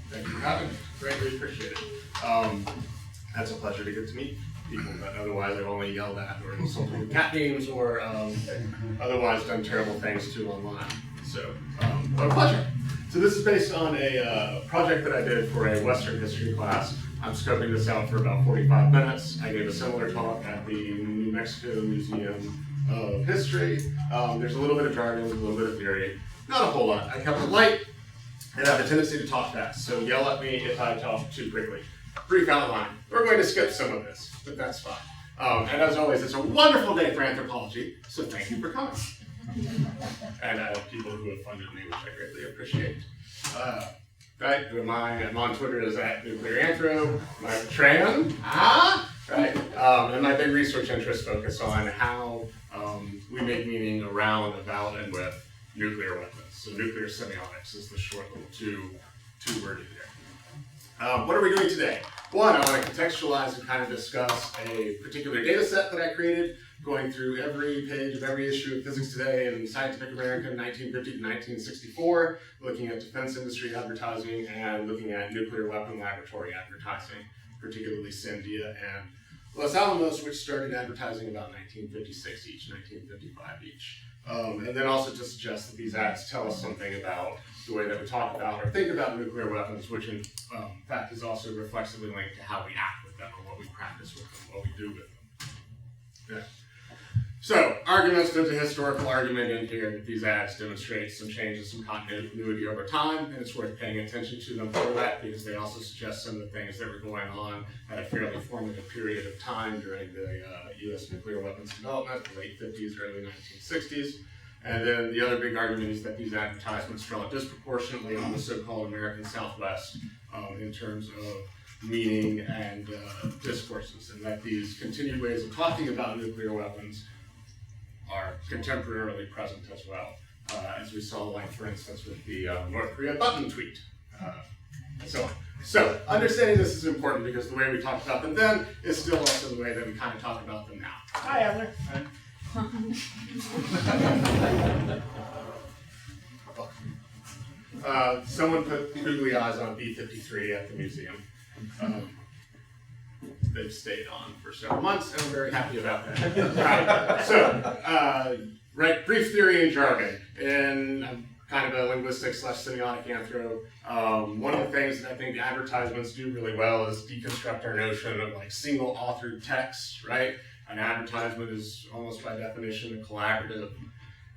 Thank you for having me. Greatly appreciate it. That's a pleasure to get to meet people that otherwise I've only yelled at or insulted with cat names or otherwise done terrible things to online. So, what a pleasure. So this is based on a project that I did for a Western history class. I'm scoping this out for about 45 minutes. I gave a similar talk at the New Mexico Museum of History. There's a little bit of jargon, a little bit of theory. Not a whole lot. I kept it light, and I have a tendency to talk fast, so yell at me if I talk too quickly. Brief outline. We're going to skip some of this, but that's fine. And as always, it's a wonderful day for anthropology, so thank you for coming. And people who have funded me, which I greatly appreciate. Right, I'm on Twitter as @nuclearanthro, my Tran, right? And my big research interests focus on how we make meaning around, about, and with nuclear weapons. So nuclear semiotics is the short little two-worded there. What are we doing today? One, I want to contextualize and kind of discuss a particular data set that I created, going through every page of every issue of Physics Today and Scientific American 1950 to 1964, looking at defense industry advertising and looking at nuclear weapon laboratory advertising, particularly Sandia and Los Alamos, which started advertising about 1956 each, 1955 each. And then also to suggest that these ads tell us something about the way that we talk about or think about nuclear weapons, which in fact is also reflexively linked to how we act with them or what we practice with them, what we do with them. Yeah. So, arguments, there's a historical argument in here that these ads demonstrate some changes, some continuity over time, and it's worth paying attention to them for that because they also suggest some of the things that were going on at a fairly formative period of time during the U.S. nuclear weapons development, the late 50s, early 1960s. And then the other big argument is that these advertisements draw disproportionately on the so-called American Southwest in terms of meaning and discourses, and that these continued ways of talking about nuclear weapons are contemporarily present as well, as we saw, like, for instance, with the North Korea button tweet, and so on. So, understanding this is important because the way we talked about them then is still also the way that we kind of talk about them now. Hi, Adler. Someone put googly eyes on B-53 at the museum. They've stayed on for several months, and I'm very happy about that. Right, brief theory and jargon. And I'm kind of a linguistic/semiotic anthro. One of the things that I think advertisements do really well is deconstruct our notion of like single authored text, right? An advertisement is almost by definition a collaborative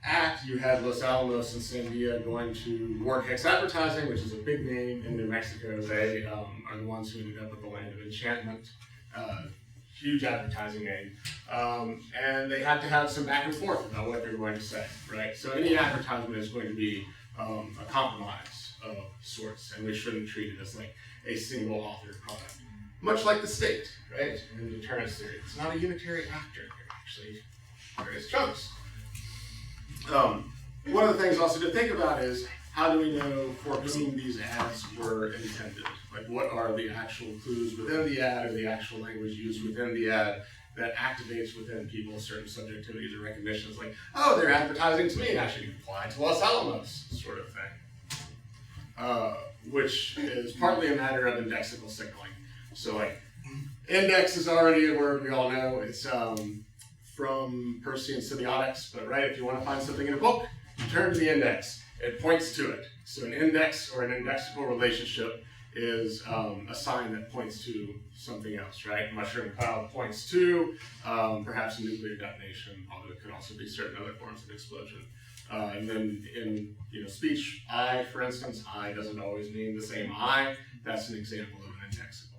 act. You had Los Alamos and Sandia going to Ward Hicks Advertising, which is a big name in New Mexico. They are the ones who ended up with the Land of Enchantment. Huge advertising name. And they had to have some back and forth about what they're going to say, right? So any advertisement is going to be a compromise of sorts, and we shouldn't treat it as like a single authored product. Much like the state, right? In the deterrence theory. It's not a unitary actor, they're actually various chunks. One of the things also to think about is how do we know for whom these ads were intended? Like, what are the actual clues within the ad or the actual language used within the ad that activates within people certain subjectivities or recognitions? Like, oh, they're advertising to me, I should apply to Los Alamos, sort of thing. Which is partly a matter of indexical signaling. So, like, index is already a word we all know. It's from Percy and Semiotics, but right, if you want to find something in a book, you turn to the index. It points to it. So an index or an indexical relationship is a sign that points to something else, right? Mushroom cloud points to perhaps a nuclear detonation, although it could also be certain other forms of explosion. And then in speech, I, for instance, I doesn't always mean the same I. That's an example of an indexical.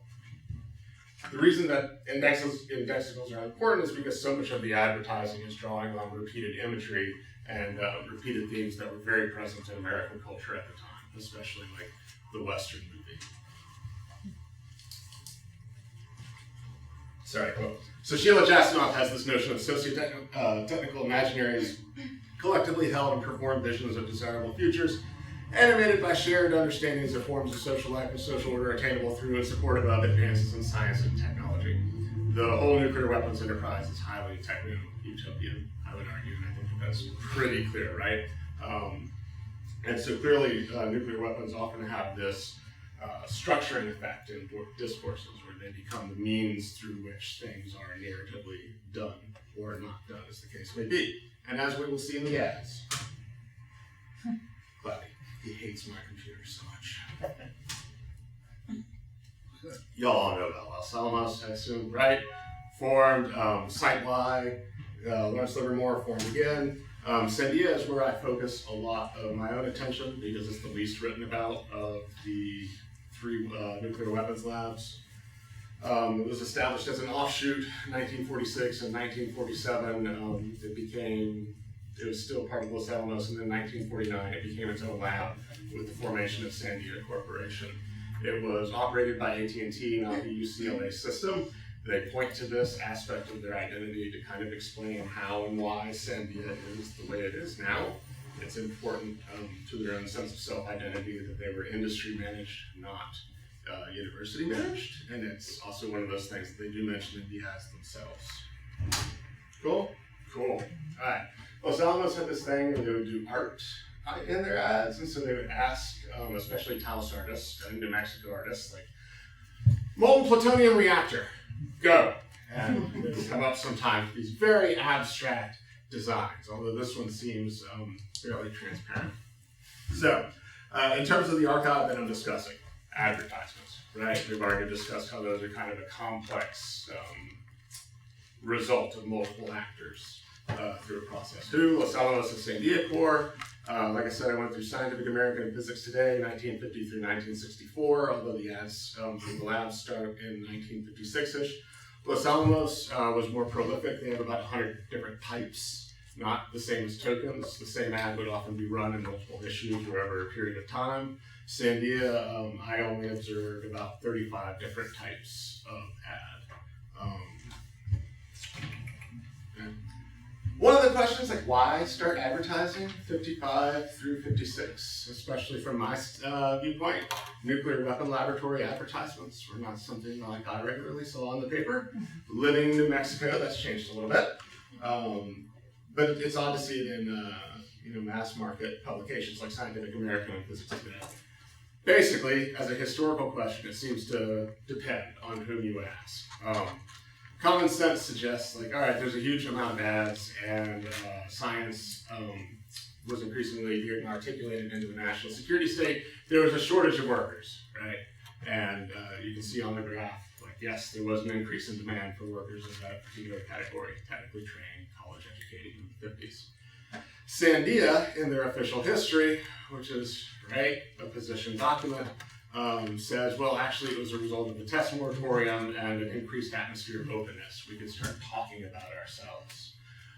The reason that indexicals are important is because so much of the advertising is drawing on repeated imagery and repeated themes that were very present in American culture at the time, especially like the Western movie. So Sheila Jasanoff has this notion of sociotechnical imaginaries collectively held and performed visions of desirable futures, animated by shared understandings of forms of social life and social order attainable through and supportive of advances in science and technology. The whole nuclear weapons enterprise is highly techno-utopian, I would argue, and I think that's pretty clear, right? And so clearly, nuclear weapons often have this structuring effect in discourses, where they become the means through which things are narratively done or not done, as the case may be. And as we will see in the ads, Cloudy, he hates my computer so much. Y'all all know about Alamos, I assume, right? Formed, site-wide, Lawrence Livermore formed again. Sandia is where I focus a lot of my own attention because it's the least written about of the 3 nuclear weapons labs. It was established as an offshoot in 1946 and 1947. It was still part of Los Alamos, and then in 1949 it became its own lab with the formation of Sandia Corporation. It was operated by AT&T, not the UCLA system. They point to this aspect of their identity to kind of explain how and why Sandia is the way it is now. It's important to their own sense of self-identity that they were industry managed, not university managed. And it's also one of those things that they do mention in the ads themselves. Cool? Cool. All right. Los Alamos had this thing where they would do art in their ads, and so they would ask, especially Telstar artists and New Mexico artists, like, molten plutonium reactor, go. And they would come up sometimes with these very abstract designs, although this one seems fairly transparent. So, in terms of the archive that I'm discussing, advertisements, right? We've already discussed how those are kind of a complex result of multiple actors through a process. Los Alamos and Sandia Corps. Like I said, I went through Scientific American and Physics Today, 1950 through 1964, although the ads from the labs start in 1956-ish. Los Alamos was more prolific. They have about 100 different types, not the same as tokens. The same ad would often be run in multiple issues or over a period of time. Sandia, I only observed about 35 different types of ad. One of the questions, like, why start advertising 55 through 56, especially from my viewpoint? Nuclear weapon laboratory advertisements were not something like I regularly saw on the paper. Living in New Mexico, that's changed a little bit. But it's odd to see it in mass market publications like Scientific American and Physics Today. Basically, as a historical question, it seems to depend on whom you ask. Common sense suggests, like, all right, there's a huge amount of ads, and science was increasingly geared and articulated into the national security state. There was a shortage of workers, right? And you can see on the graph, like, yes, there was an increase in demand for workers in that particular category, technically trained, college educated in the 50s. Sandia, in their official history, which is, right, a position document, says, well, actually it was a result of the test moratorium and an increased atmosphere of openness. We could start talking about ourselves.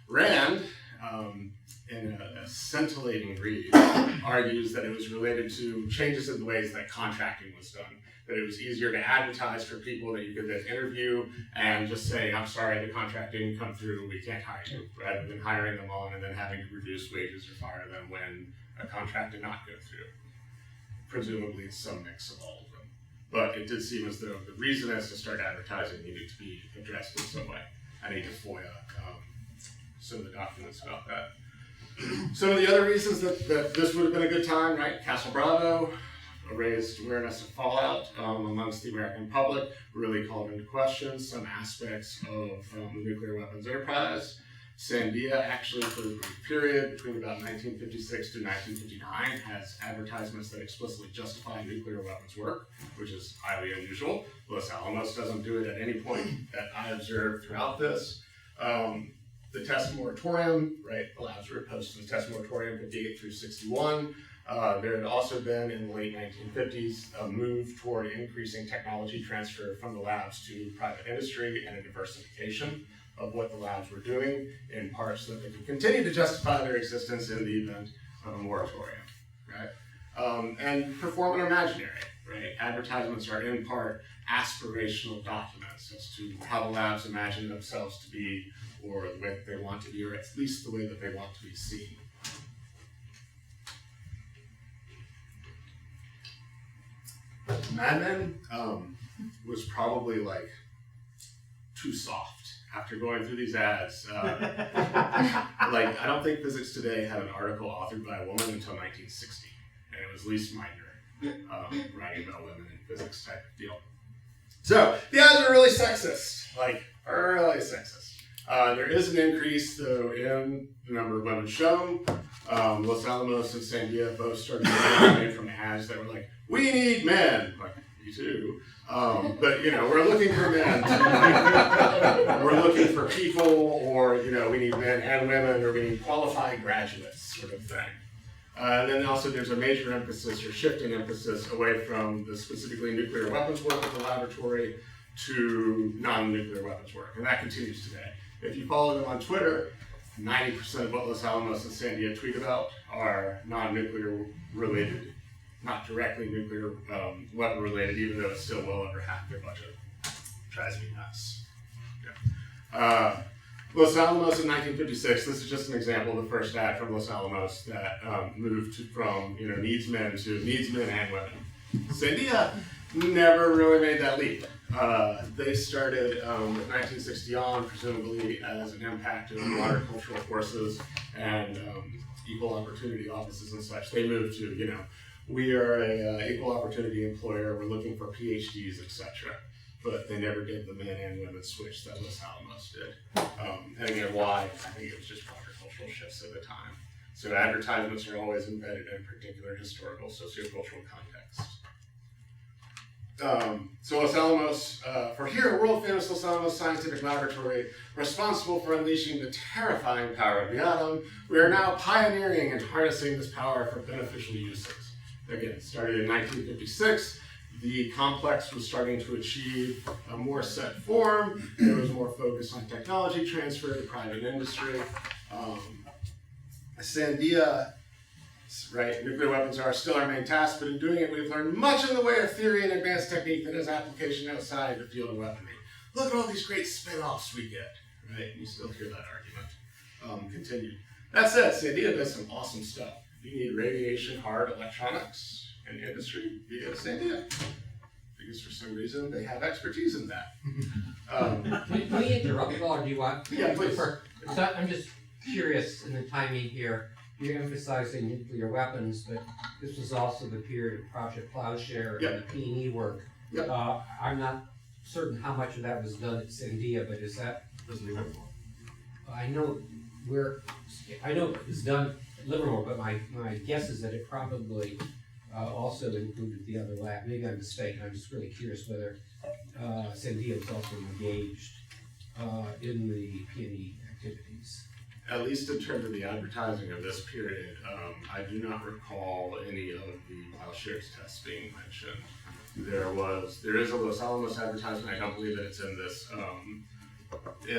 Rand, in a scintillating read, argues that it was related to changes in the ways that contracting was done, that it was easier to advertise for people that you could then interview and just say, I'm sorry, the contract didn't come through, we can't hire you, rather than hiring them on and then having to reduce wages or fire them when a contract did not go through. Presumably it's some mix of all of them. But it did seem as though the reason is to start advertising needed to be addressed in some way. I need to FOIA some of the documents about that. Some of the other reasons that this would have been a good time, right? Castle Bravo raised awareness of fallout amongst the American public, really called into question some aspects of the nuclear weapons enterprise. Sandia actually, for the period between about 1956 to 1959, has advertisements that explicitly justify nuclear weapons work, which is highly unusual. Los Alamos doesn't do it at any point that I observed throughout this. The test moratorium, right, the labs were opposed to the test moratorium 58 through 61. There had also been, in the late 1950s, a move toward increasing technology transfer from the labs to private industry and a diversification of what the labs were doing, in part so that they could continue to justify their existence in the event of a moratorium, right? And perform an imaginary, right? Advertisements are in part aspirational documents as to how the labs imagine themselves to be, or the way that they want to be, or at least the way that they want to be seen. Mad Men was probably like too soft after going through these ads. Like, I don't think Physics Today had an article authored by a woman until 1960, and it was Lise Meitner. writing about women in physics type of deal. So the odds are really sexist, like really sexist. There is an increase though in the number of women shown. Los Alamos and Sandia both started getting from ads that were like, "We need men." Like, me too. But we're looking for men. We're looking for people, or we need men and women, or we need qualified graduates, sort of thing. And then also there's a major emphasis or shifting emphasis away from the specifically nuclear weapons work at the laboratory to non-nuclear weapons work, and that continues today. If you follow them on Twitter, 90% of what Los Alamos and Sandia tweet about are non-nuclear related, not directly nuclear weapon related, even though it's still well over half their budget. Drives me nuts. Yeah. Los Alamos in 1956, this is just an example of the first ad from Los Alamos that moved from needs men to needs men and women. Sandia never really made that leap. They started with 1960 on, presumably as an impact of broader cultural forces and equal opportunity offices and such. They moved to, we are a equal opportunity employer, we're looking for PhDs, etc. But they never did the men and women switch that Los Alamos did. And again, why? I think it was just broader cultural shifts at the time. So advertisements are always embedded in particular historical, sociocultural context. So Los Alamos, for here, world famous Los Alamos Scientific Laboratory, responsible for unleashing the terrifying power of the atom, we are now pioneering and harnessing this power for beneficial uses. Again, started in 1956. The complex was starting to achieve a more set form. There was more focus on technology transfer to private industry. Sandia, right, nuclear weapons are still our main task, but in doing it, we've learned much in the way of theory and advanced technique that has application outside the field of weaponry. Look at all these great spin-offs we get, right? You still hear that argument. Continued. That said, Sandia does some awesome stuff. If you need radiation hard electronics in industry, you go to Sandia. Because for some reason, they have expertise in that. Can we interrupt at all, or do you want? Yeah, please. So I'm just curious in the timing here. You're emphasizing nuclear weapons, but this was also the period of Project Plowshare and the P&E work. Yep. I'm not certain how much of that was done at Sandia, but is that? I know it was done at Livermore, but my guess is that it probably also included the other lab. Maybe I'm mistaken. I'm just really curious whether Sandia was also engaged in the P&E activities. At least in terms of the advertising of this period, I do not recall any of the Plowshares tests being mentioned. There is a Los Alamos advertisement. I don't believe that it's in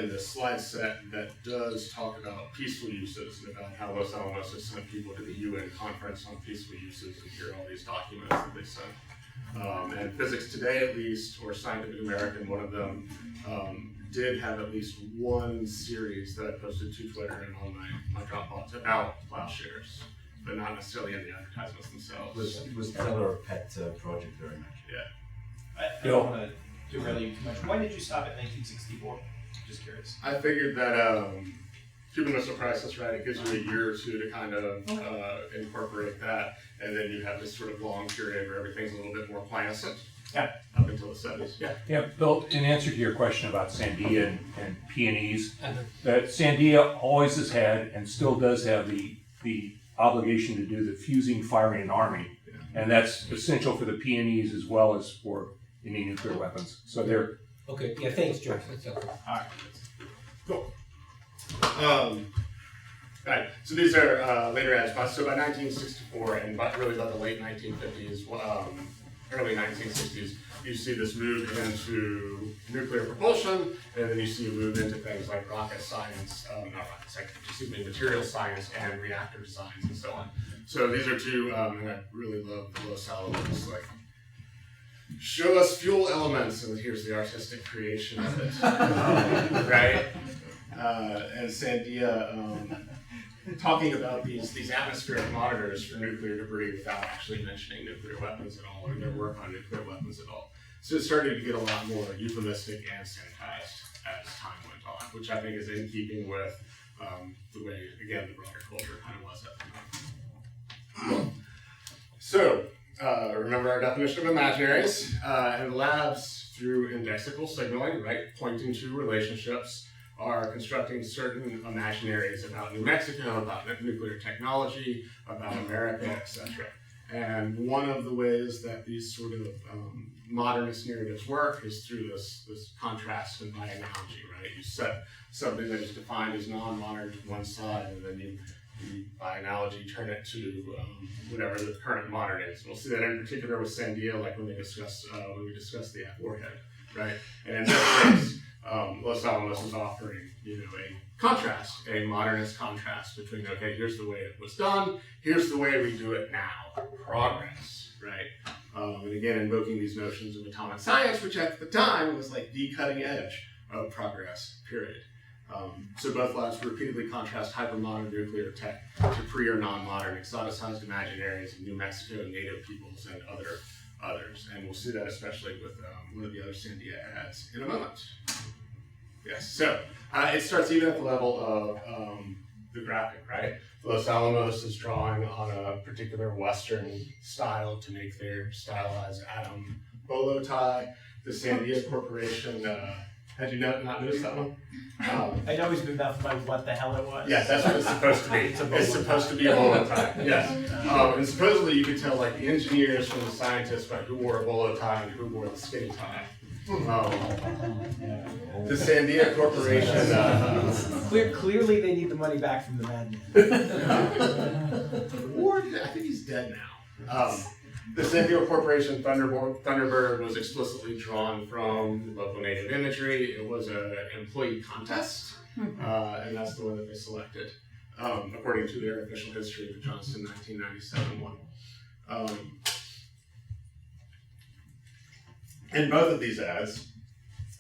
this slide set that does talk about peaceful uses and about how Los Alamos has sent people to the UN conference on peaceful uses, and here are all these documents that they sent. And Physics Today, at least, or Scientific American, one of them, did have at least one series that I posted to Twitter and on my Dropbox about Plowshares, but not necessarily in the advertisements themselves. It was Teller a pet project very much. Yeah. I don't want to derail you too much. Why did you stop at 1964? Just curious. I figured that Cuban Missile Crisis, right, it gives you a year or two to kind of incorporate that, and then you have this sort of long period where everything's a little bit more quiescent. Yeah. Up until the 70s. Yeah. Yeah, Bill, in answer to your question about Sandia and P&Es, that Sandia always has had and still does have the obligation to do the fusing, firing, and arming. Yeah. And that's essential for the P&Es as well as for any nuclear weapons. So they're... Okay, yeah, thanks, George. That's okay. All right. Cool. Right, so these are later ads. So by 1964 and really by the late 1950s, early 1960s, you see this move into nuclear propulsion, and then you see a move into things like rocket science, material science and reactor designs and so on. So these are two, and I really love the Los Alamos, like, show us fuel elements, and here's the artistic creation of it, right? And Sandia talking about these atmospheric monitors for nuclear debris without actually mentioning nuclear weapons at all, or their work on nuclear weapons at all. So it started to get a lot more euphemistic and sanitized as time went on, which I think is in keeping with the way, again, the broader culture kind of was at the time. So remember our definition of imaginaries, and labs through indexical signaling, right, pointing to relationships, are constructing certain imaginaries about New Mexico, about nuclear technology, about America, etc. And one of the ways that these sort of modernist narratives work is through this contrast and by analogy, right? You set something that is defined as non-modern to one side, and then you by analogy turn it to whatever the current modern is. We'll see that in particular with Sandia, like when we discuss the warhead, right? And in this case, Los Alamos is offering, a contrast, a modernist contrast between, okay, here's the way it was done, here's the way we do it now, progress, right? And again, invoking these notions of atomic science, which at the time was like the cutting edge of progress, period. So both labs repeatedly contrast hypermodern nuclear tech to pre- or non-modern exoticized imaginaries of New Mexico, native peoples, and others. And we'll see that especially with one of the other Sandia ads in a moment. Yes, so it starts even at the level of the graphic, right? Los Alamos is drawing on a particular Western style to make their stylized atom bolo tie. The Sandia Corporation, had you not noticed that one? I'd always been baffled by what the hell it was. Yeah, that's what it's supposed to be. It's supposed to be a bolo tie, yes. And supposedly you could tell like the engineers from the scientists by who wore a bolo tie and who wore the skinny tie. The Sandia Corporation. Clearly, they need the money back from the madman. I think he's dead now. The Sandia Corporation Thunderbird was explicitly drawn from local native imagery. It was an employee contest, and that's the one that they selected, according to their official history of the Johnston 1997 one. In both of these ads,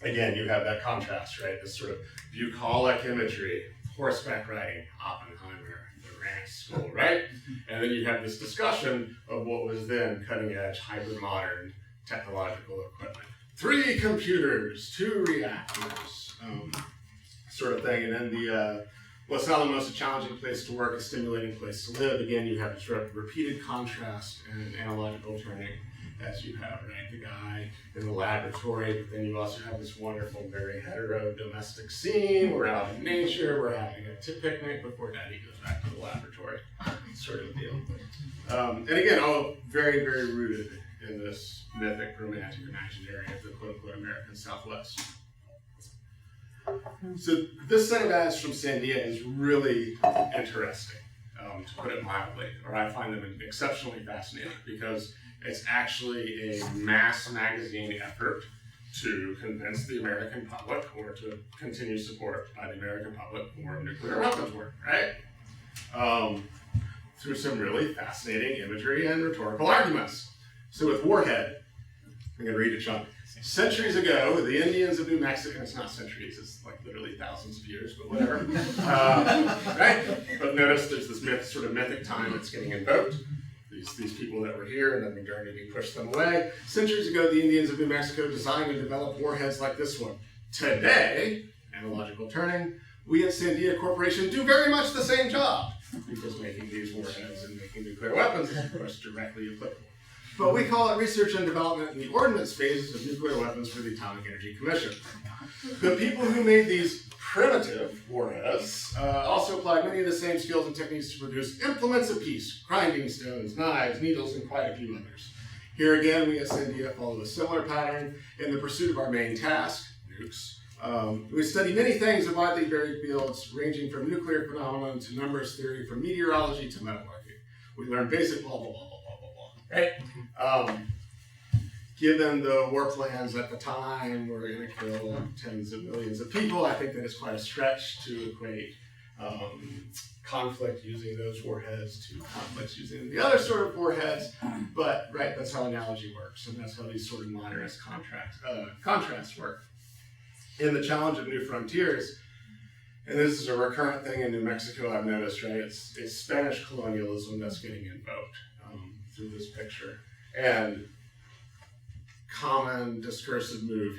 again, you have that contrast, right? This sort of bucolic imagery, horseback riding, Oppenheimer, the ranch school, right? And then you have this discussion of what was then cutting-edge, hyper-modern technological equipment. 3 computers, 2 reactors, sort of thing. And then the Los Alamos, a challenging place to work, a stimulating place to live. Again, you have this repeated contrast and analogical turning, as you have, right? The guy in the laboratory, but then you also have this wonderful, very hetero domestic scene. We're out in nature, we're having a picnic before Daddy goes back to the laboratory, sort of deal. And again, all very, very rooted in this mythic, romantic imaginary of the quote-unquote American Southwest. So this set of ads from Sandia is really interesting, to put it mildly, or I find them exceptionally fascinating because it's actually a mass magazine effort to convince the American public or to continue support by the American public for nuclear weapons work, right? Through some really fascinating imagery and rhetorical arguments. So with Warhead, I'm going to read a chunk. Centuries ago, the Indians of New Mexico, it's not centuries, it's like literally thousands of years, but whatever, right? But notice there's this sort of mythic time that's getting invoked. These people that were here and then modernity pushed them away. Centuries ago, the Indians of New Mexico designed and developed warheads like this one. Today, analogical turning, we at Sandia Corporation do very much the same job because making these warheads and making nuclear weapons is, of course, directly applicable. But we call it research and development in the ordnance phases of nuclear weapons for the Atomic Energy Commission. The people who made these primitive warheads also applied many of the same skills and techniques to produce implements of peace, grinding stones, knives, needles, and quite a few others. Here again, we at Sandia follow a similar pattern in the pursuit of our main task, nukes. We study many things in widely varied fields, ranging from nuclear phenomena to numbers theory, from meteorology to metalworking. We learn basic blah, blah, blah, blah, blah, blah, blah, right? Given the war plans at the time, we're going to kill tens of millions of people. I think that it's quite a stretch to equate conflict using those warheads to conflicts using the other sort of warheads. But, right, that's how analogy works, and that's how these sort of modernist contrasts work. In the challenge of new frontiers, and this is a recurrent thing in New Mexico, I've noticed, right? It's Spanish colonialism that's getting invoked through this picture. And common discursive move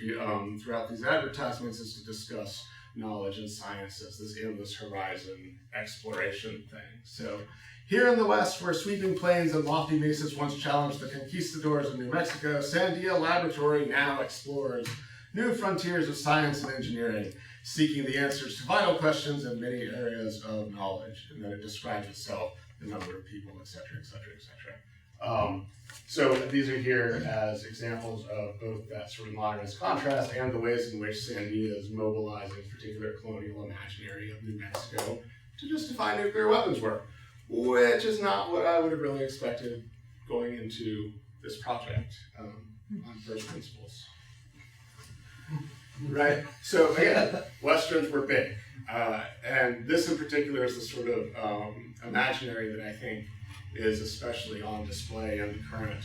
throughout these advertisements is to discuss knowledge and sciences, this endless horizon exploration thing. So here in the West, where sweeping plains and lofty mesas once challenged the conquistadors of New Mexico, Sandia Laboratory now explores new frontiers of science and engineering, seeking the answers to vital questions in many areas of knowledge. And then it describes itself, the number of people, et cetera, et cetera, et cetera. So these are here as examples of both that sort of modernist contrast and the ways in which Sandia is mobilizing particular colonial imaginary of New Mexico to justify nuclear weapons work, which is not what I would have really expected going into this project on first principles. Right? So again, Westerns were big. And this in particular is the sort of imaginary that I think is especially on display in the current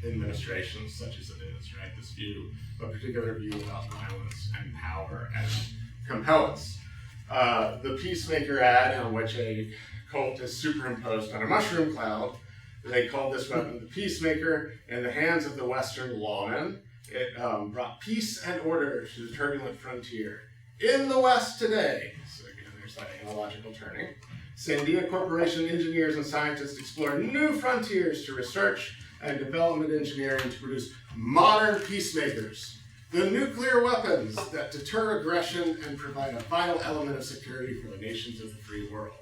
administration, such as it is, right? This view, a particular view about violence and power and compellence. The Peacemaker ad, on which a cult is superimposed on a mushroom cloud, they called this weapon the Peacemaker in the hands of the Western lawmen. It brought peace and order to the turbulent frontier. In the West today, so again, there's that analogical turning, Sandia Corporation engineers and scientists explore new frontiers to research and development engineering to produce modern peacemakers, the nuclear weapons that deter aggression and provide a vital element of security for the nations of the free world.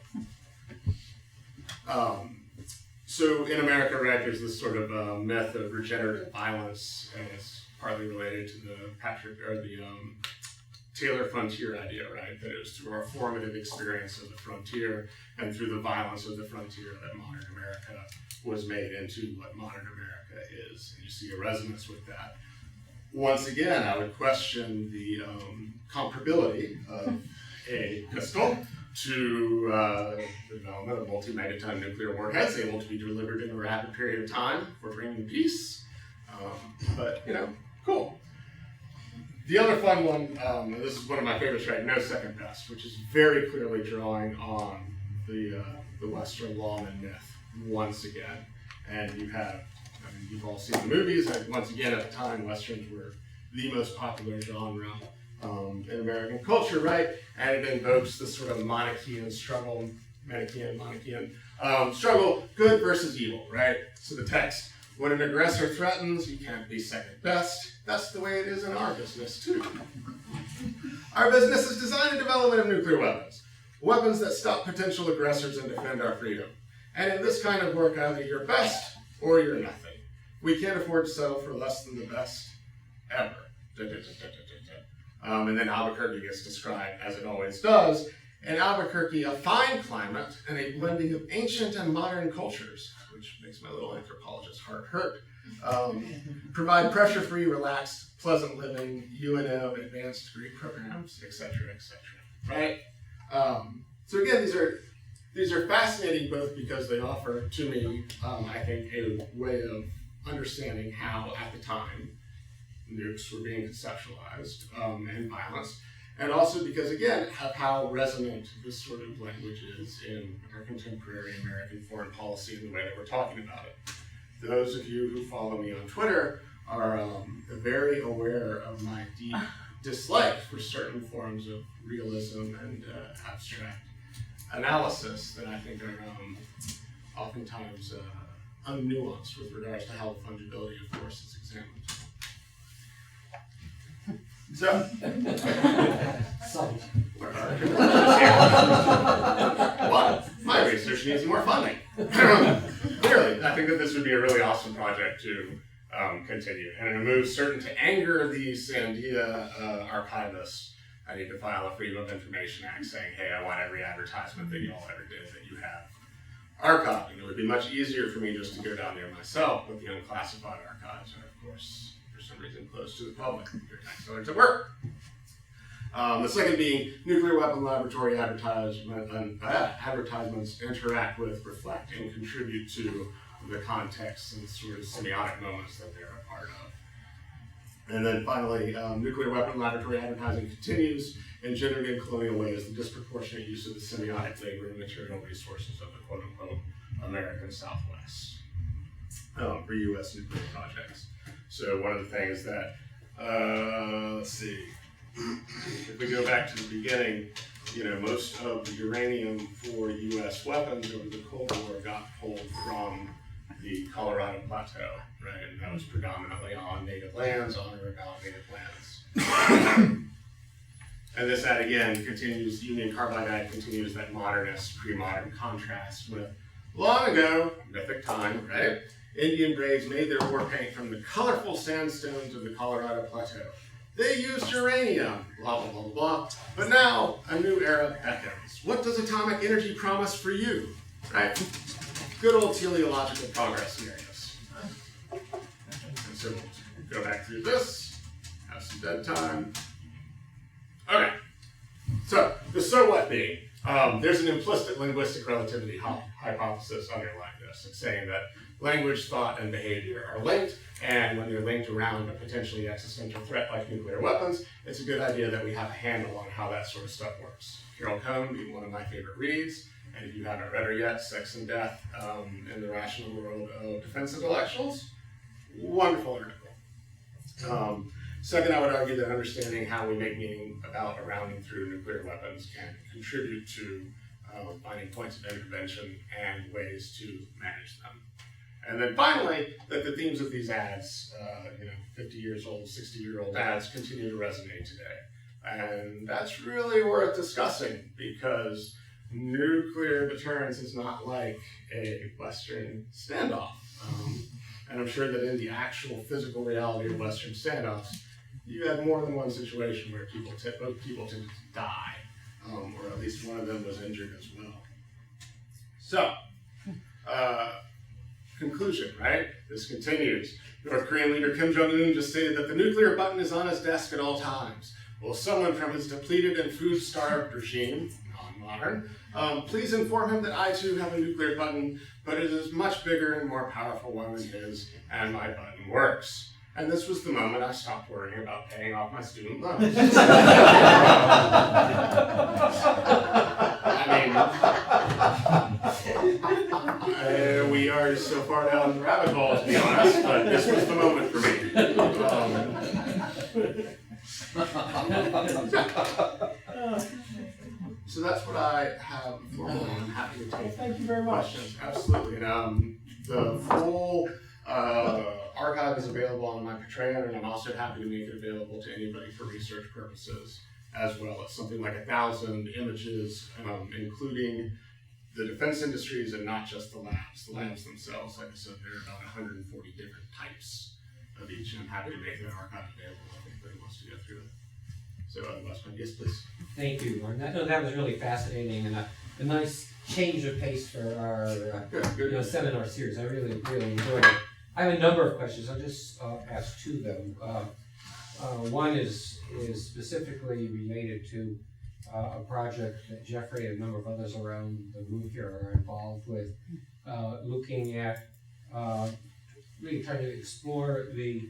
So in America, right, there's this sort of myth of regenerative violence, and it's partly related to the Taylor frontier idea, right? That it was through our formative experience of the frontier and through the violence of the frontier that modern America was made into what modern America is. And you see a resonance with that. Once again, I would question the comparability of a pistol to the development of multi-megaton nuclear warheads able to be delivered in a rapid period of time for bringing peace. But, you know, cool. The other fun one, this is one of my favorites, right? No Second Best, which is very clearly drawing on the Western lawman myth once again. And you have, I mean, you've all seen the movies, and once again, at the time, Westerns were the most popular genre in American culture, right? And it invokes this sort of Manichaean struggle, struggle, good versus evil, right? So the text, when an aggressor threatens, you can't be second best. That's the way it is in our business, too. Our business is design and development of nuclear weapons. Weapons that stop potential aggressors and defend our freedom. And in this kind of work, either you're best or you're nothing. We can't afford to settle for less than the best, ever. And then Albuquerque gets described, as it always does. In Albuquerque, a fine climate and a blending of ancient and modern cultures, which makes my little anthropologist heart hurt, provide pressure-free, relaxed, pleasant living, UNM, advanced degree programs, etc., right? So again, these are fascinating both because they offer to me, I think, a way of understanding how, at the time, nukes were being conceptualized and violence, and also because, again, of how resonant this sort of language is in our contemporary American foreign policy and the way that we're talking about it. Those of you who follow me on Twitter are very aware of my deep dislike for certain forms of realism and abstract analysis that I think are oftentimes unnuanced with regards to how fungibility of force is examined. So, well, my research needs more funding. Clearly, I think that this would be a really awesome project to continue. And in a move certain to anger the Sandia archivists, I need to file a Freedom of Information Act saying, hey, I want every advertisement that you all ever did that you have archived. And it would be much easier for me just to go down there myself with the unclassified archives, and of course, some reason close to the public. So to work. The second being nuclear weapon laboratory advertisements interact with, reflect, and contribute to the context and sort of semiotic moments that they're a part of. And then finally, nuclear weapon laboratory advertising continues in gendered and colonial ways the disproportionate use of the semiotic labor and material resources of the quote-unquote American Southwest for U.S. nuclear projects. So one of the things that, let's see, if we go back to the beginning, most of the uranium for U.S. weapons over the Cold War got pulled from the Colorado Plateau, right? And that was predominantly on native lands, on or about native lands. And this ad again continues, Union Carbide ad continues that modernist, pre-modern contrast with long ago, mythic time, right? Indian braves made their war paint from the colorful sandstones of the Colorado Plateau. They used uranium, blah, blah, blah, blah. But now, a new era beckons. What does atomic energy promise for you, right? Good old teleological progress scenarios. And so we'll go back through this, have some dead time. Okay, so the so what being, there's an implicit linguistic relativity hypothesis underlying this. It's saying that language, thought, and behavior are linked, and when they're linked around a potentially existential threat like nuclear weapons, it's a good idea that we have a handle on how that sort of stuff works. Carol Cohn being one of my favorite reads, and if you haven't read her yet, Sex and Death in the Rational World of Defense Intellectuals, wonderful article. Second, I would argue that understanding how we make meaning about around and through nuclear weapons can contribute to finding points of intervention and ways to manage them. And then finally, that the themes of these ads, 50 years old, 60-year-old ads continue to resonate today. And that's really worth discussing because nuclear deterrence is not like a Western standoff. And I'm sure that in the actual physical reality of Western standoffs, you had more than one situation where both people tended to die, or at least one of them was injured as well. So, conclusion, right? This continues. North Korean leader Kim Jong-un just stated that the nuclear button is on his desk at all times. Will someone from his depleted and food-starved regime, non-modern, please inform him that I too have a nuclear button, but it is a much bigger and more powerful one than his, and my button works. And this was the moment I stopped worrying about paying off my student loans. We are so far down the rabbit hole, to be honest, but this was the moment for me. So that's what I have for you. I'm happy to take Thank you very much. questions. Absolutely. And the full archive is available on my Patreon, and I'm also happy to make it available to anybody for research purposes as well. It's something like 1,000 images, including the defense industries and not just the labs. The labs themselves, like I said, there are about 140 different types of each, and I'm happy to make that archive available if anybody wants to go through it. So, yes, please. Thank you, Lauren. That was really fascinating and a nice change of pace for our Good. seminar series. I really enjoyed it. I have a number of questions. I'll just ask two though. One is specifically related to a project that Jeffrey and a number of others around the room here are involved with, looking at really trying to explore the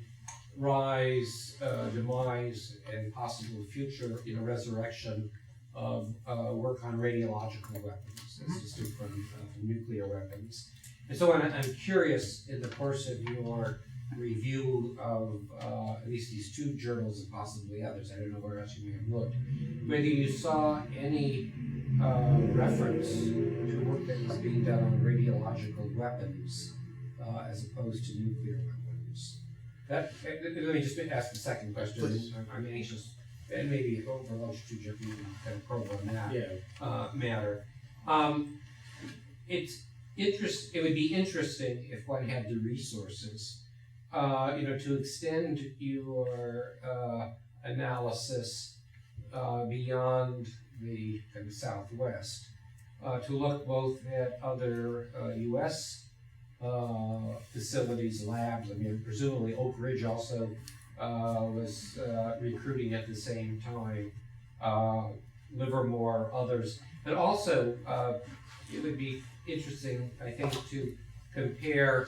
rise, demise, and possible future resurrection of work on radiological weapons, as distinct from nuclear weapons. And so I'm curious, in the course of your review of at least these two journals and possibly others, I don't know where else you may have looked, whether you saw any reference to work that was being done on radiological weapons as opposed to nuclear weapons. Let me just ask the second question. Please. I'm anxious, and maybe over lunch too, Jeff, you can kind of probe on that matter. It would be interesting if one had the resources, to extend your analysis beyond the kind of Southwest, to look both at other U.S. Facilities, labs. I mean, presumably Oak Ridge also was recruiting at the same time, Livermore, others. But also, it would be interesting, I think, to compare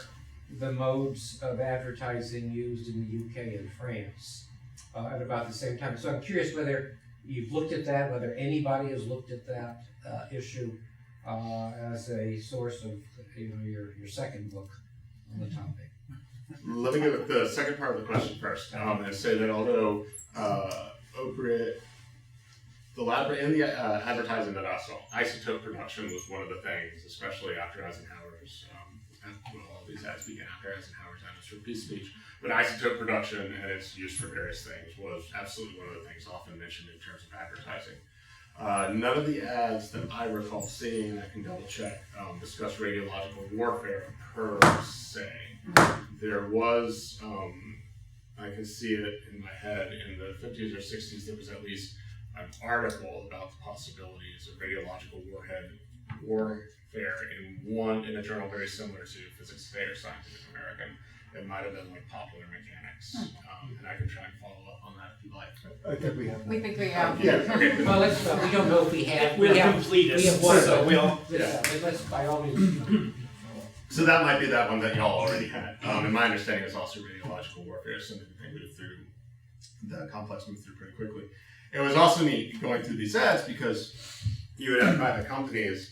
the modes of advertising used in the UK and France at about the same time. So I'm curious whether you've looked at that, whether anybody has looked at that issue as a source of your second book on the topic. Let me go with the second part of the question first, and say that although in the advertising that I saw, isotope production was one of the things, especially after Eisenhower's, all these ads began after Eisenhower's atmosphere peace speech. But isotope production and its use for various things was absolutely one of the things often mentioned in terms of advertising. None of the ads that I recall seeing, I can double check, discuss radiological warfare per se. There was, I can see it in my head, in the 50s or 60s, there was at least an article about the possibilities of radiological warfare in a journal very similar to Physics Today or Scientific American. It might have been like Popular Mechanics, and I can try and follow up on that if you'd like. I think we have. We think we have. Yeah, okay. Well, let's, we don't know if we have. We're we have completists, one, so but we'll. let's by all means. So that might be that one that y'all already had. And my understanding is also radiological warfare, something that they moved through, the complex moved through pretty quickly. It was also neat going through these ads because you would have private companies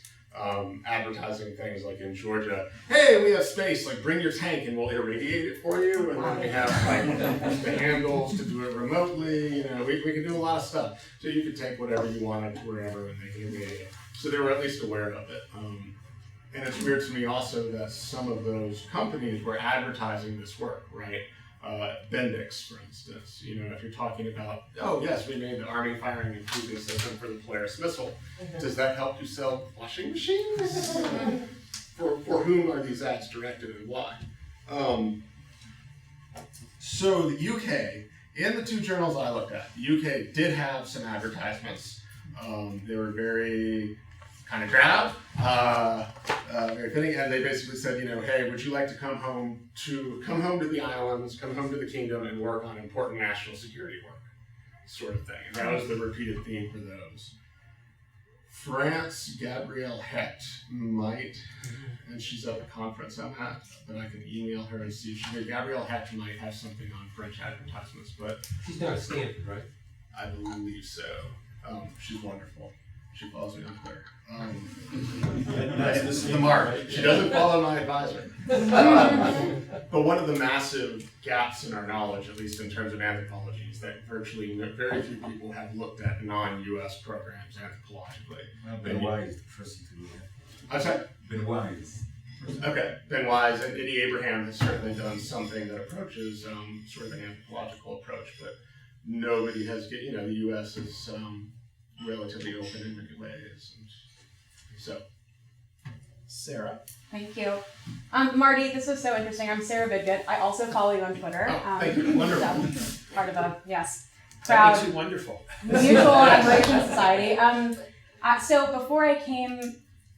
advertising things like in Georgia, hey, we have space, like bring your tank and we'll irradiate it for you. And then we have like the handles to do it remotely. You know, we can do a lot of stuff. So you could take whatever you wanted to wherever and they can irradiate it. So they were at least aware of it. And it's weird to me also that some of those companies were advertising this work, right? Bendix, for instance, you know, if you're talking about, oh yes, we made the Army firing and cruising system for the Polaris missile. Does that help you sell washing machines? For whom are these ads directed and why? So the UK, in the two journals I looked at, the UK did have some advertisements. They were very kind of drab, very fitting, and they basically said, you know, hey, would you like to come home to the islands, come home to the kingdom, and work on important national security work, sort of thing. And that was the repeated theme for those. France, Gabrielle Hecht might, and she's at the conference I'm at, but I can email her and see if she. Gabrielle Hecht might have something on French advertisements, but She's not at Stanford, right? I believe so. She's wonderful. She follows me on Twitter. This is the mark. She doesn't follow my advisor. But one of the massive gaps in our knowledge, at least in terms of anthropology, is that virtually very few people have looked at non-US programs anthropologically. Well, Benoit is the first thing to do that. I'm sorry? Benoit is. Okay, Ben Wise and Eddie Abraham has certainly done something that approaches sort of an anthropological approach, but nobody has, you know, the US is relatively open in many ways. And so, Sarah. Thank you. Marty, this was so interesting. I'm Sarah Bigot. I also follow you on Twitter. oh, thank you. Wonderful. So, part of a, yes, That proud makes you wonderful. Mutual Admiration Society. So before I came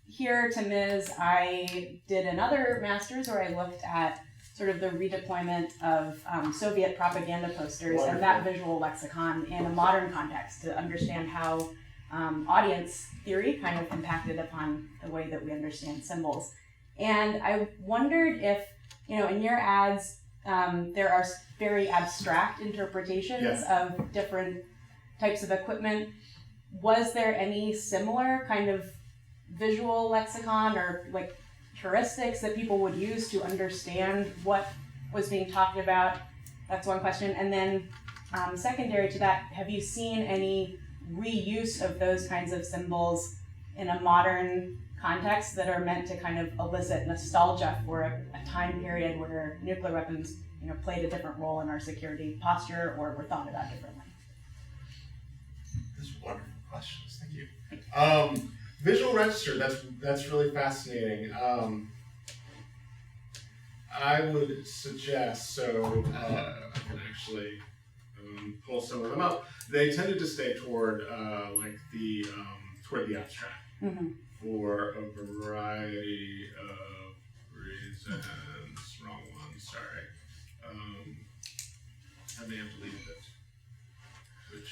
here to Ms., I did another master's where I looked at sort of the redeployment of Soviet propaganda posters and that visual lexicon in a modern context to understand how audience theory kind of impacted upon the way that we understand symbols. And I wondered if, you know, in your ads, there are very abstract interpretations of different types of equipment. Was there any similar kind of visual lexicon or like heuristics that people would use to understand what was being talked about? That's one question. And then secondary to that, have you seen any reuse of those kinds of symbols in a modern context that are meant to kind of elicit nostalgia for a time period where nuclear weapons, you know, played a different role in our security posture or were thought about differently? Those are wonderful questions. Thank you. Visual register, that's really fascinating. I would suggest, so I can actually pull some of them up. They tended to stay toward toward the abstract for a variety of reasons. Wrong one, sorry. I may have deleted it. Which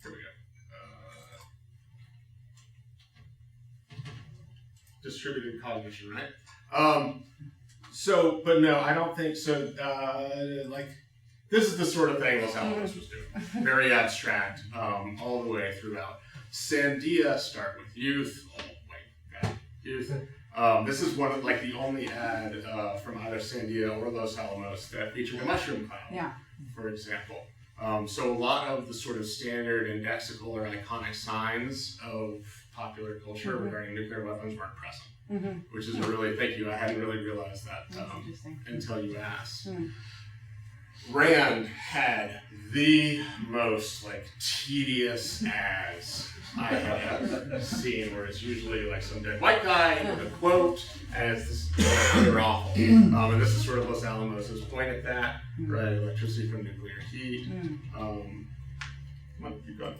here we go. Distributed cognition, right? But no, I don't think so. This is the sort of thing that Alamos was doing. Very abstract, all the way throughout. Sandia start with youth. Oh, wait, God, youth. This is one of like the only ad from either Sandia or Los Alamos that featured a mushroom cloud, Yeah. for example. So a lot of the sort of standard indexical or iconic signs of popular culture regarding nuclear weapons weren't present, which is a really, thank you, I hadn't really realized that That's interesting. until you asked. Rand had the most like tedious ads I have ever seen, where it's usually like some dead white guy with a quote, and it's this, they're awful. And this is sort of Los Alamos' point at that, right? Electricity from nuclear heat. Come on, keep going.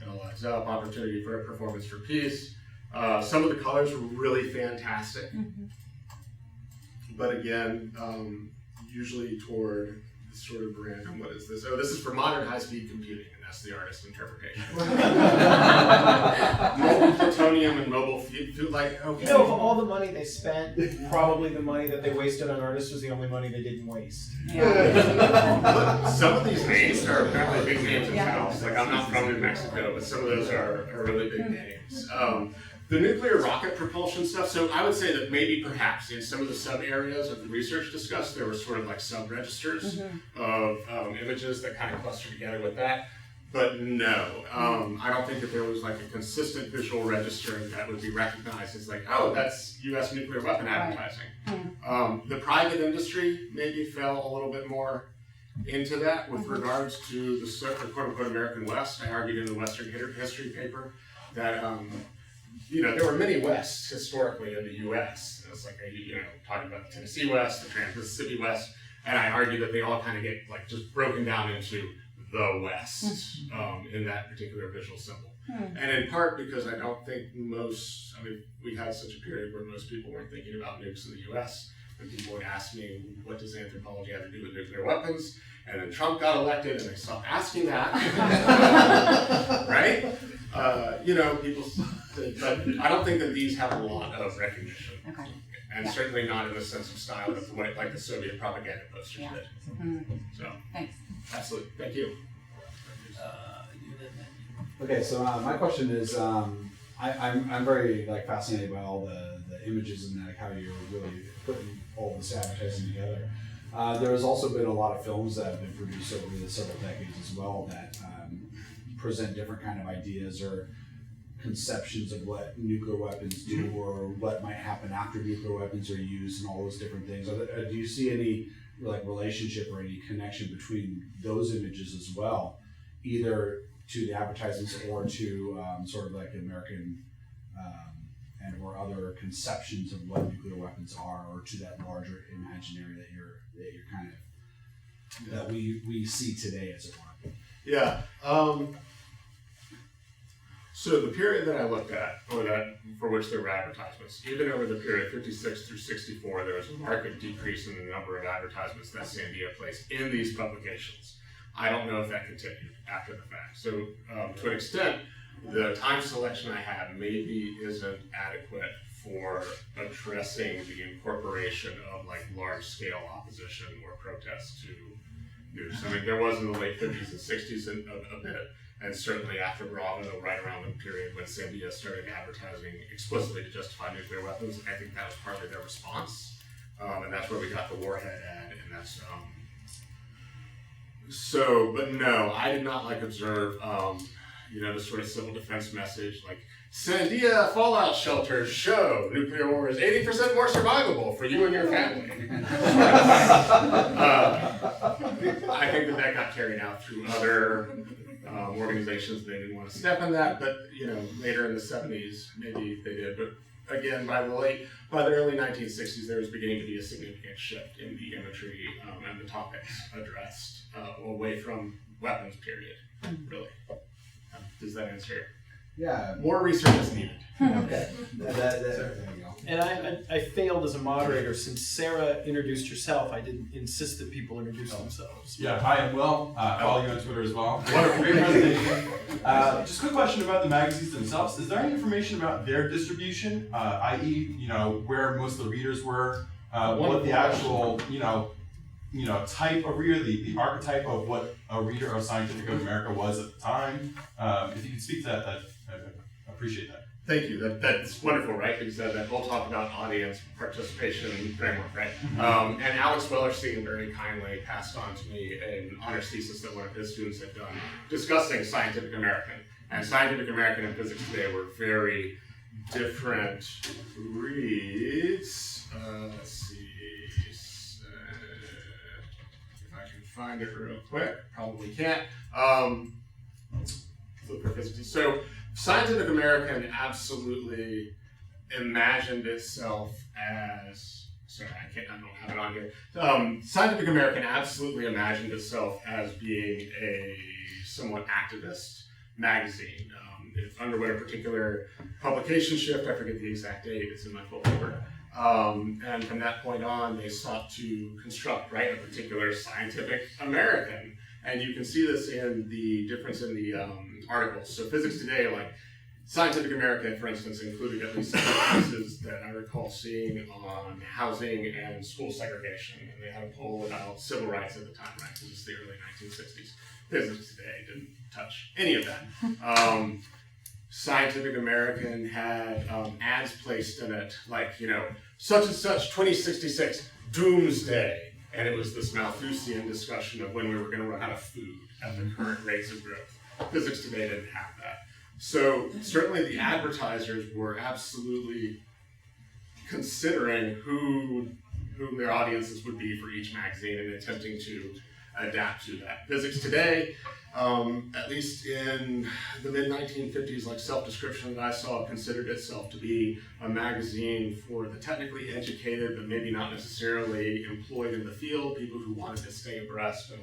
It all adds up. Opportunity for performance for peace. Some of the colors were really fantastic, but again, usually toward this sort of random. What is this? Oh, this is for modern high-speed computing, and that's the artist's interpretation. Mobile plutonium and mobile fuel, like okay. You know, of all the money they spent, probably the money that they wasted on artists was the only money they didn't waste. Look, some of these names are apparently big names in Yeah. towns. Like I'm not from New Mexico, but some of those are really big names. The nuclear rocket propulsion stuff, so I would say that maybe perhaps in some of the sub areas of the research discussed, there were sort of like sub-registers of images that kind of cluster together with that. But no, I don't think that there was like a consistent visual register that would be recognized as like, oh, that's US nuclear weapon advertising. The private industry maybe fell a little bit more into that with regards to the quote-unquote American West. I argued in the Western history paper that you know, there were many Wests historically in the U.S. It's like, you know, talking about the Tennessee West, the Trans-Mississippi West, and I argue that they all kind of get like just broken down into the West in that particular visual symbol. And in part because I don't think I mean, we had such a period where most people weren't thinking about nukes in the U.S. And people would ask me, what does anthropology have to do with nuclear weapons? And then Trump got elected and they stopped asking that. Right? You know, people, but I don't think that these have a lot of recognition. Okay. And certainly not in the sense of style of the way like the Soviet propaganda posters did. So, Thanks. absolutely. Thank you. Okay, so my question is, I'm very like fascinated by all the images and like how you're really putting all this advertising together. There has also been a lot of films that have been produced over the several decades as well that present different kind of ideas or conceptions of what nuclear weapons do or what might happen after nuclear weapons are used and all those different things. Do you see any like relationship or any connection between those images as well, either to the advertisements or to sort of like American and or other conceptions of what nuclear weapons are, or to that larger imaginary that you're kind of that we see today, as it were? Yeah. So the period that I looked at, or that for which there were advertisements, even over the period 56 through 64, there was a marked decrease in the number of advertisements that Sandia placed in these publications. I don't know if that continued after the fact. So to an extent, the time selection I had maybe isn't adequate for addressing the incorporation of like large-scale opposition or protests to nukes. I mean, there was in the late 50s and 60s a bit, and certainly after Bravo, right around the period when Sandia started advertising explicitly to justify nuclear weapons. I think that was partly their response, and that's where we got the Warhead ad, and that's so. But no, I did not like observe, you know, the sort of civil defense message like Sandia fallout shelters show nuclear war is 80% more survivable for you and your family. I think that got carried out through other organizations. They didn't want to step in that, but you know, later in the 70s, maybe they did. But again, by the early 1960s, there was beginning to be a significant shift in the imagery and the topics addressed away from weapons. Period. Really. Does that answer? Yeah. More research is needed. Okay. There you go. And I failed as a moderator. Since Sarah introduced herself, I didn't insist that people introduce themselves. Yeah, hi, I'm Will. Follow you on Twitter as well. Wonderful, great presentation. Just a quick question about the magazines themselves. Is there any information about their distribution, i.e., you know, where most of the readers were, what the actual, you know, type of reader, the archetype of what a reader of Scientific of America was at the time? If you could speak to that, I'd appreciate that. Thank you. That's wonderful, right? Because that whole talk about audience participation framework, right? And Alex Wellerstein very kindly passed on to me an honors thesis that one of his students had done discussing Scientific American. And Scientific American and Physics Today were very different reads. Let's see if I can find it real quick. Probably can't. Look for physics. So Scientific American absolutely imagined itself as, sorry, I don't have it on here. Scientific American absolutely imagined itself as being a somewhat activist magazine. It underwent a particular publication shift. I forget the exact date. It's in my full paper. And from that point on, they sought to construct, right, a particular Scientific American. And you can see this in the difference in the articles. So Physics Today, like Scientific American, for instance, included at least 7 pieces that I recall seeing on housing and school segregation. And they had a poll about civil rights at the time, right? Because it's the early 1960s. Physics Today didn't touch any of that. Scientific American had ads placed in it, like, you know, such and such 2066 doomsday. And it was this Malthusian discussion of when we were going to run out of food at the current rates of growth. Physics Today didn't have that. So certainly the advertisers were absolutely considering whom their audiences would be for each magazine and attempting to adapt to that. Physics Today, at least in the mid-1950s, like self-description that I saw, considered itself to be a magazine for the technically educated, but maybe not necessarily employed in the field, people who wanted to stay abreast of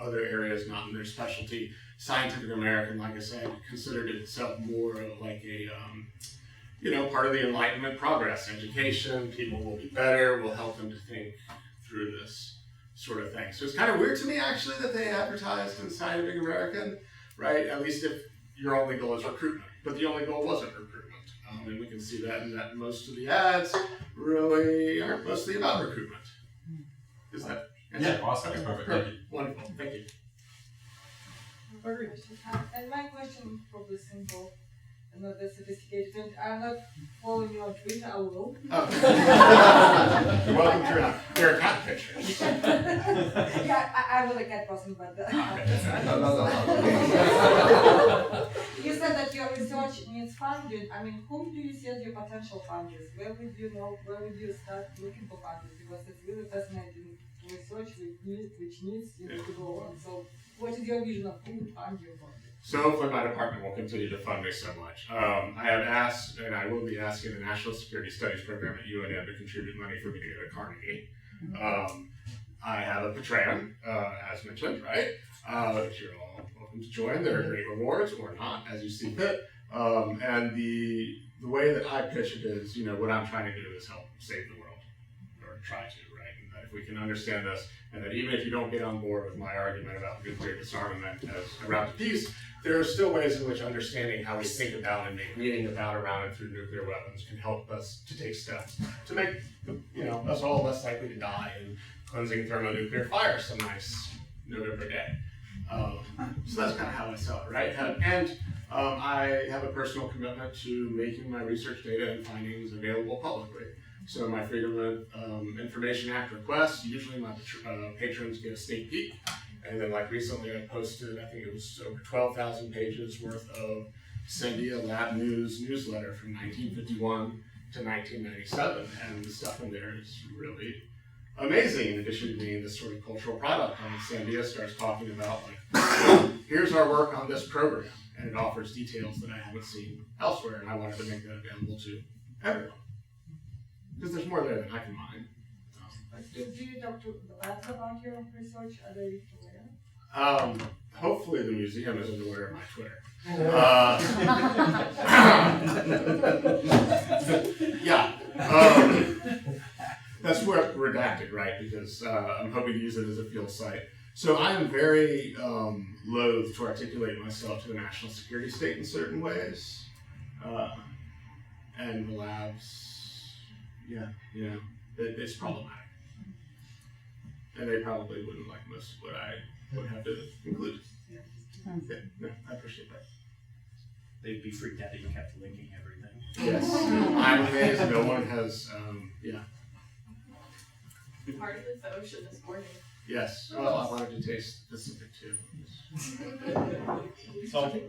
other areas not in their specialty. Scientific American, like I said, considered itself more of like a, you know, part of the Enlightenment progress. Education, people will be better, will help them to think through this sort of thing. So it's kind of weird to me, actually, that they advertised in Scientific American, right? At least if your only goal is recruitment. But the only goal wasn't recruitment. And we can see that in that most of the ads really are mostly about recruitment. Is that? Yeah, awesome. That's perfect. Thank you. Wonderful. Thank you. And my question is probably simple and not that sophisticated. And I'm not following you on Twitter, I will. Oh. You're welcome to it. There are cat pictures. Yeah, I was a cat person, but you said that your research needs funding. I mean, whom do you see as your potential funders? Where would you start looking for funders? Because it's really fascinating research which needs to go on. So what is your vision of who would fund you for? So hopefully my department will continue to fund me so much. I have asked, and I will be asking the National Security Studies Program at UNM to contribute money for me to go to Carnegie. I have a Patreon, as mentioned, right? Which you're all welcome to join. There are great rewards, or not, as you see fit. And the way that I pitch it is, you know, what I'm trying to do is help save the world, or try to, right? And that if we can understand this, and that even if you don't get on board with my argument about nuclear disarmament as a route to peace, there are still ways in which understanding how we think about and make meaning about around and through nuclear weapons can help us to take steps to make, you know, us all less likely to die in cleansing thermonuclear fire some nice November day. So that's kind of how I sell it, right? And I have a personal commitment to making my research data and findings available publicly. So my Freedom of Information Act requests, usually my patrons get a sneak peek. And then like recently I posted, I think it was over 12,000 pages worth of Sandia Lab News newsletter from 1951 to 1997. And the stuff in there is really amazing, in addition to being this sort of cultural product. And Sandia starts talking about like, here's our work on this program. And it offers details that I haven't seen elsewhere. And I wanted to make that available to everyone. Because there's more there than I can mine. Do you talk to the labs about your research? Are they aware? Hopefully the museum isn't aware of my Twitter. Yeah. That's where it's redacted, right? Because I'm hoping to use it as a field site. So I am very loath to articulate myself to the national security state in certain ways. And the labs, yeah, you know, it's problematic. And they probably wouldn't like most of what I would have to include. Yeah, no, I appreciate that. they'd be freaked out that you kept linking everything. Yes. I'm amazed no one has, yeah. Part of it's the ocean this morning. Yes. Well, I wanted to taste Pacific too. Salty.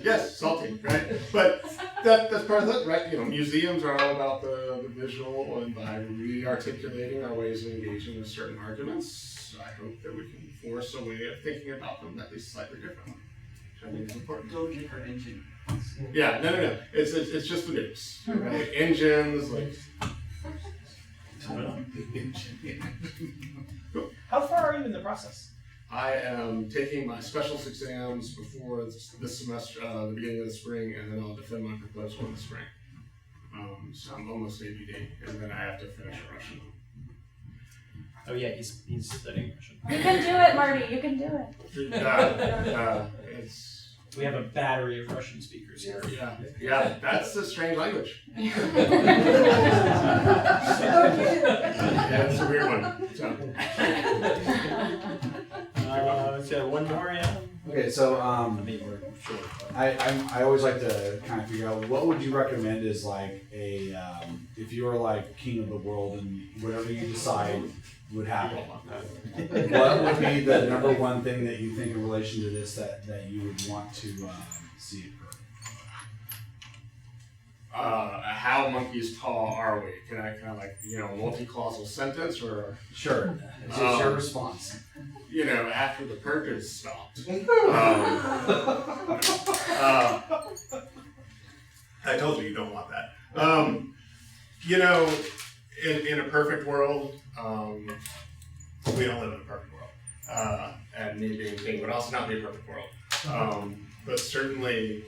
Yes, salty, right? But that's part of it, right? You know, museums are all about the visual, and by re-articulating our ways of engaging with certain arguments, I hope that we can force a way of thinking about them at least slightly differently, which I think is important. Go get her engine. Yeah, no. It's just the nukes, right? Engines, like. How far are you in the process? I am taking my specialist exams before this semester, the beginning of the spring, and then I'll defend my proposal in the spring. So I'm almost ABD, and then I have to finish Russian. Oh yeah, he's studying Russian. You can do it, Marty. You can do it. It's We have a battery of Russian speakers here. yeah. That's a strange language. Yeah, it's a weird one. So one more, yeah. Okay, so I mean, we're short. But. I always like to kind of figure out what would you recommend is like a if you were like king of the world and whatever you decide would happen. What would be the number one thing that you think in relation to this that you would want to see occur? How monkeys tall are we? Can I like multi-clausal sentence or? Sure. It's just your response. After the purges stopped. I told you don't want that. In a perfect world, we don't live in a perfect world. And me being king would also not be a perfect world. But certainly,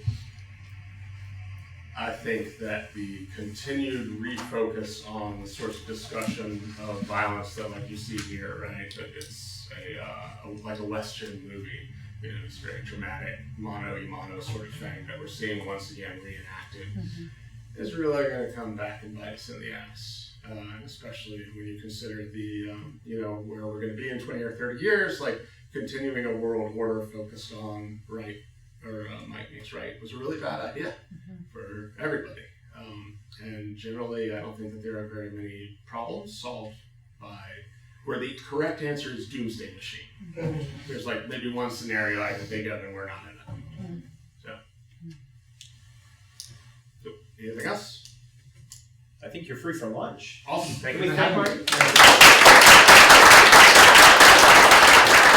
I think that the continued refocus on the sorts of discussion of violence that, like you see here, right? That it's like a Western movie. It's very dramatic, mano-a-mano sort of thing that we're seeing once again reenacted. Is really going to come back and bite us in the ass, especially when you consider the, where we're going to be in 20 or 30 years. Like continuing a world order focused on right or might means right was a really bad idea for everybody. And generally, I don't think that there are very many problems solved by where the correct answer is doomsday machine. There's like maybe one scenario I can think of, and we're not in it. So anything else? I think you're free for lunch. Awesome. Thank Can you we for having thank me.